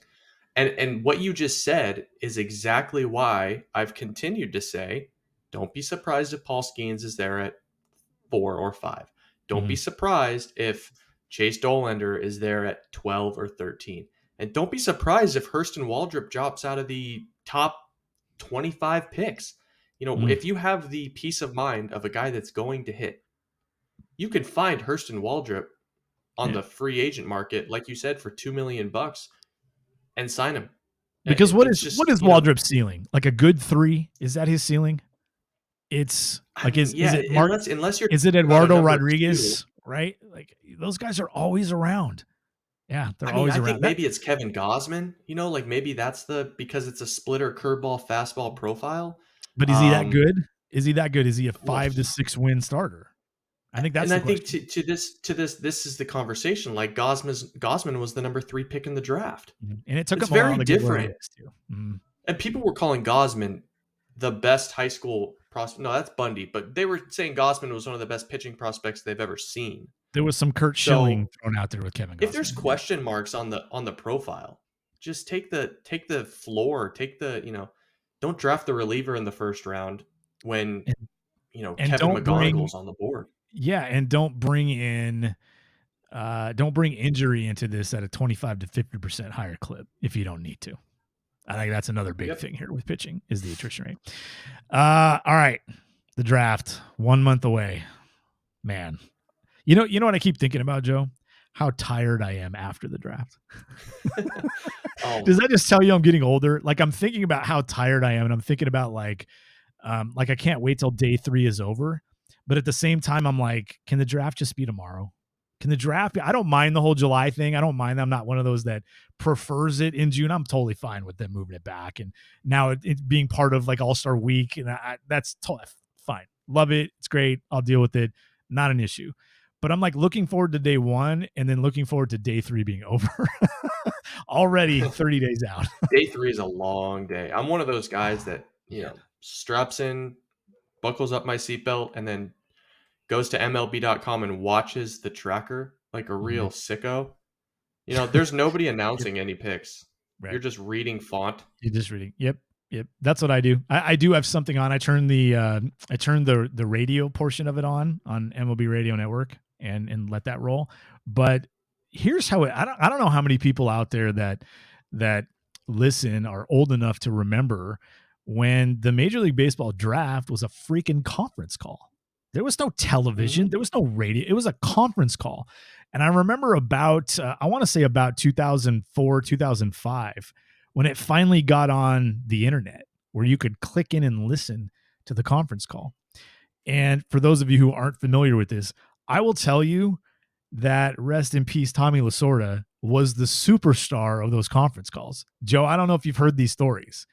And what you just said is exactly why I've continued to say, don't be surprised if Paul Skeens is there at 4 or 5. Don't be surprised if Chase Dollander is there at 12 or 13. And don't be surprised if Hurston Waldrop drops out of the top 25 picks. If you have the peace of mind of a guy that's going to hit, you can find Hurston Waldrop on the free agent market, like you said, for $2 million and sign him. Because what is Waldrop's ceiling? Like a good 3? Is that his ceiling? It's like, is it unless you're, is it Eduardo Rodriguez? 2. Right? Like those guys are always around. Yeah, they're always around. I think maybe it's Kevin Gausman, like maybe that's because it's a splitter curveball fastball profile. But is he that good? Is he that good? Is he a 5 to 6 win starter? I think that's. And I think to this is the conversation. Like Gausman was the number 3 pick in the draft, and it took him very a while to different. Get where he is too. And people were calling Gausman the best high school prospect. No, that's Bundy, but they were saying Gausman was one of the best pitching prospects they've ever seen. There was some Kurt Schilling thrown out there with Kevin Gausman. If there's question marks on the profile, just take the floor, don't draft the reliever in the first round when Kevin McGonigal's on the board. Yeah, and don't bring injury into this at a 25 to 50% higher clip if you don't need to. I think that's another big thing here with pitching is the attrition rate. All right, the draft 1 month away, man. You know what I keep thinking about, Joe? How tired I am after the draft. Does that just tell you I'm getting older? Like I'm thinking about how tired I am, and I'm thinking about like I can't wait till day 3 is over. But at the same time, I'm like, can the draft just be tomorrow? Can the draft be? I don't mind the whole July thing. I don't mind. I'm not one of those that prefers it in June. I'm totally fine with them moving it back. And now it being part of like All-Star Week, and that's fine. Love it. It's great. I'll deal with it. Not an issue. But I'm like looking forward to day 1 and then looking forward to day 3 being over. Already 30 days out. Day 3 is a long day. I'm one of those guys that, straps in, buckles up my seatbelt, and then goes to MLB.com and watches the tracker like a real sicko. There's nobody announcing any picks. Right. You're just reading font. You're just reading. Yep. That's what I do. I do have something on. I turn the radio portion of it on MLB Radio Network and let that roll. But here's how I don't know how many people out there that listen are old enough to remember when the Major League Baseball draft was a freaking conference call. There was no television. There was no radio. It was a conference call. And I remember about 2004, 2005, when it finally got on the internet where you could click in and listen to the conference call. And for those of you who aren't familiar with this, I will tell you that rest in peace, Tommy Lasorda was the superstar of those conference calls. Joe, I don't know if you've heard these stories,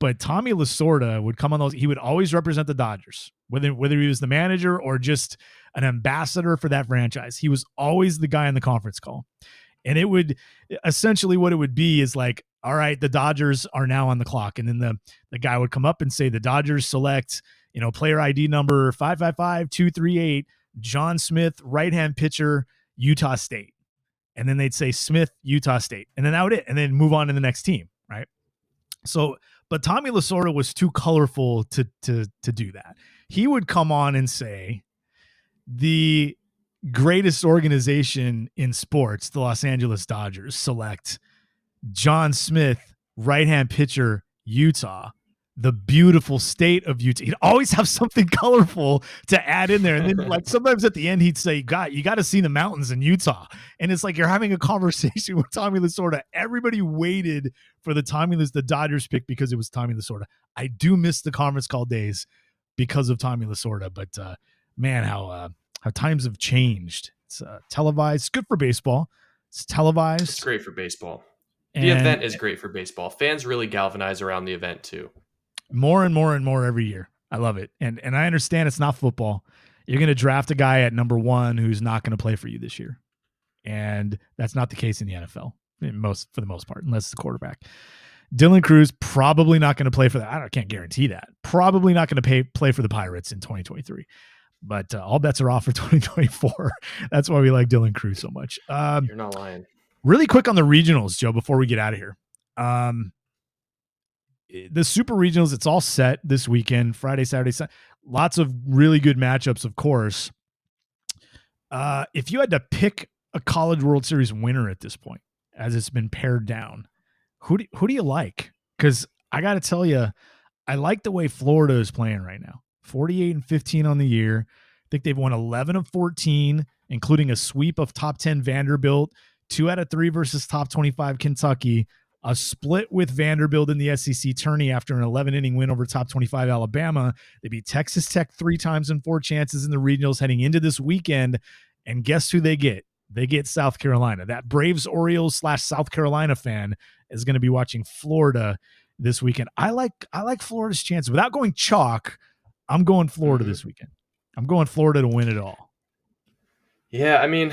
But Tommy Lasorda would come on those. He would always represent the Dodgers, whether he was the manager or just an ambassador for that franchise. He was always the guy on the conference call. And it would essentially, what it would be is like, all right, the Dodgers are now on the clock. And then the guy would come up and say, the Dodgers select, player ID number 555238, John Smith, right-hand pitcher, Utah State. And then they'd say Smith, Utah State. And then that would it. And then move on to the next team. Right. So, but Tommy Lasorda was too colorful to do that. He would come on and say, the greatest organization in sports, the Los Angeles Dodgers, select John Smith, right-hand pitcher, Utah, the beautiful state of Utah. He'd always have something colorful to add in there. And then like sometimes at the end, he'd say, you got to see the mountains in Utah. And it's like, you're having a conversation with Tommy Lasorda. Everybody waited for the the Dodgers pick because it was Tommy Lasorda. I do miss the conference call days because of Tommy Lasorda, but man, how times have changed. It's televised. It's good for baseball. It's televised. It's great for baseball. The event is great for baseball. Fans really galvanize around the event too. More and more and more every year. I love it. And I understand it's not football. You're going to draft a guy at number 1 who's not going to play for you this year. And that's not the case in the NFL for the most part, unless it's the quarterback. Dylan Cruz probably not going to play for that. I can't guarantee that. Probably not going to play for the Pirates in 2023. But all bets are off for 2024. That's why we like Dylan Cruz so much. You're not lying. Really quick on the regionals, Joe, before we get out of here. The Super Regionals, it's all set this weekend, Friday, Saturday, Sunday. Lots of really good matchups, of course. If you had to pick a College World Series winner at this point, as it's been pared down, who do you like? Because I got to tell you, I like the way Florida is playing right now. 48-15 on the year. I think they've won 11 of 14, including a sweep of top 10 Vanderbilt, 2 out of 3 versus top 25 Kentucky, a split with Vanderbilt in the SEC tourney after an 11-inning win over top 25 Alabama. They beat Texas Tech 3 times in 4 chances in the regionals heading into this weekend. And guess who they get? They get South Carolina. That Braves-Orioles / South Carolina fan is going to be watching Florida this weekend. I like Florida's chance. Without going chalk, I'm going Florida this weekend. I'm going Florida to win it all. Yeah, I mean,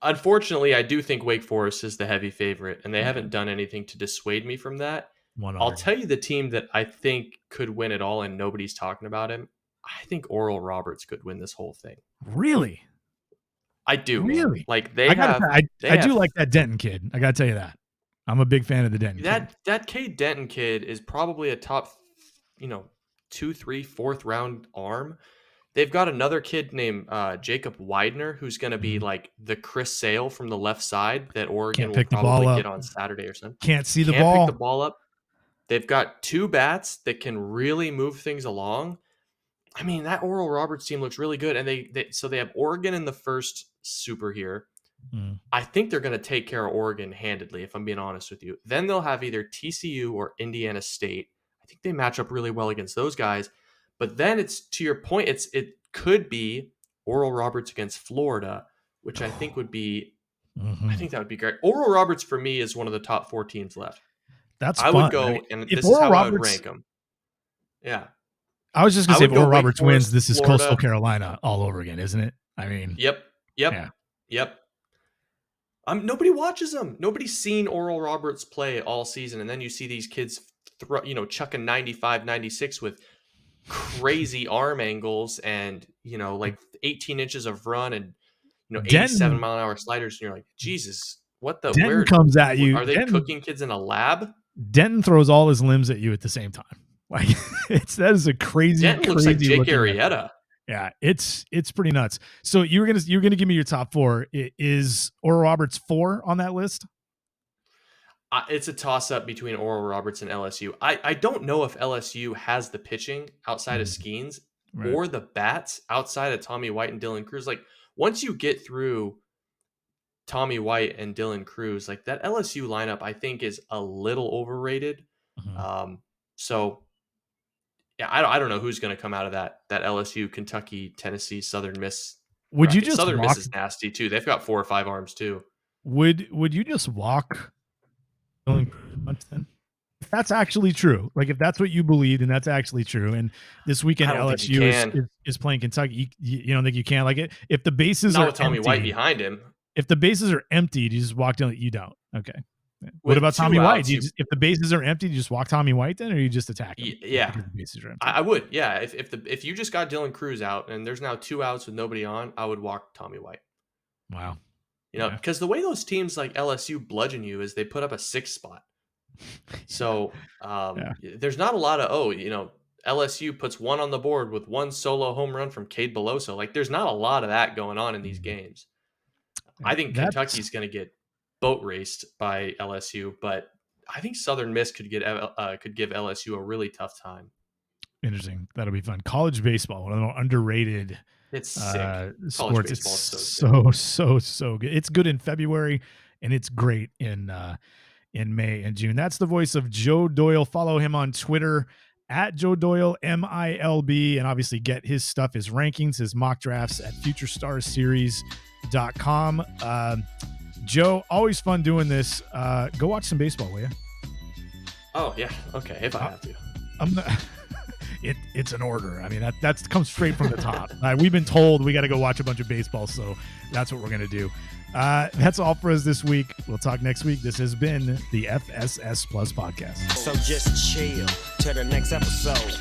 unfortunately, I do think Wake Forest is the heavy favorite, and they haven't done anything to dissuade me from that. I'll tell you the team that I think could win it all, and nobody's talking about him. I think Oral Roberts could win this whole thing. Really? I do. Really? Man. Like I do like that Denton kid. I got to tell you that. I'm a big fan of the Denton kid. That Cade Denton kid is probably a top, 2, 3, 4th round arm. They've got another kid named Jacob Widener who's going to be like the Chris Sale from the left side that Oregon will probably get on Saturday or something. Can't see the ball. Pick the ball up. They've got 2 bats that can really move things along. I mean, that Oral Roberts team looks really good, and they have Oregon in the first super here. I think they're going to take care of Oregon handedly, if I'm being honest with you. Then they'll have either TCU or Indiana State. I think they match up really well against those guys. But then it's, to your point, it could be Oral Roberts against Florida, which I think would be, I think that would be great. Oral Roberts for me is one of the top 4 teams left. I would go, and this is how I would rank them. Yeah. I was just going to say, if Oral Roberts wins, this is Florida. Coastal Carolina all over again, isn't it? I mean. Yep. Nobody watches them. Nobody's seen Oral Roberts play all season, and then you see these kids chucking 95, 96 with crazy arm angles and, like 18 inches of run and, 87 mile an hour sliders. And you're like, Jesus, what the, Denton comes at you. Are they cooking kids in a lab? Denton throws all his limbs at you at the same time. Like that is a crazy, Denton looks like Jake Arrieta. Yeah, it's pretty nuts. So you're gonna give me your top 4. Is Oral Roberts 4 on that list? It's a toss-up between Oral Roberts and LSU. I don't know if LSU has the pitching outside of Skeens or the bats outside of Tommy White and Dylan Cruz. Like, once you get through Tommy White and Dylan Cruz, like that LSU lineup, I think is a little overrated. So, yeah, I don't know who's going to come out of that LSU, Kentucky, Tennessee, Southern Miss. Would you just Southern Miss is nasty too. They've got 4 or 5 arms too. Would you just walk Dylan Cruz then? that's actually true, like if that's what you believe, and that's actually true, and this weekend I don't think you LSU can. is playing Kentucky, you don't think you can? Like if the bases Not are with Tommy empty, White behind him. if the bases are empty, you just walk down. You don't. Okay. What With about 2 Tommy White? outs, If the bases are empty, do you just walk Tommy White then, or you just attack him? Yeah, because the bases are empty. I would. Yeah, if you just got Dylan Cruz out and there's now 2 outs with nobody on, I would walk Tommy White. Wow. You know, because the way those teams like LSU bludgeon you is they put up a 6th spot. So there's not a lot of LSU puts 1 on the board with 1 solo home run from Cade Beloso. Like there's not a lot of that going on in these games. I think Kentucky's going to get boat raced by LSU, but I think Southern Miss could give LSU a really tough time. Interesting. That'll be fun. College baseball, one of the more underrated It's sick. sports. It's so good. It's good in February, and it's great in May and June. That's the voice of Joe Doyle. Follow him on Twitter at Joe Doyle MILB, and obviously get his stuff, his rankings, his mock drafts at futurestarseries.com. Joe, always fun doing this. Go watch some baseball, will you? Oh yeah, okay. If I have to, it's an order. I mean, that comes straight from the top. We've been told we got to go watch a bunch of baseball, so that's what we're gonna do. That's all for us this week. We'll talk next week. This has been the FSS Plus podcast. So just chill till the next episode.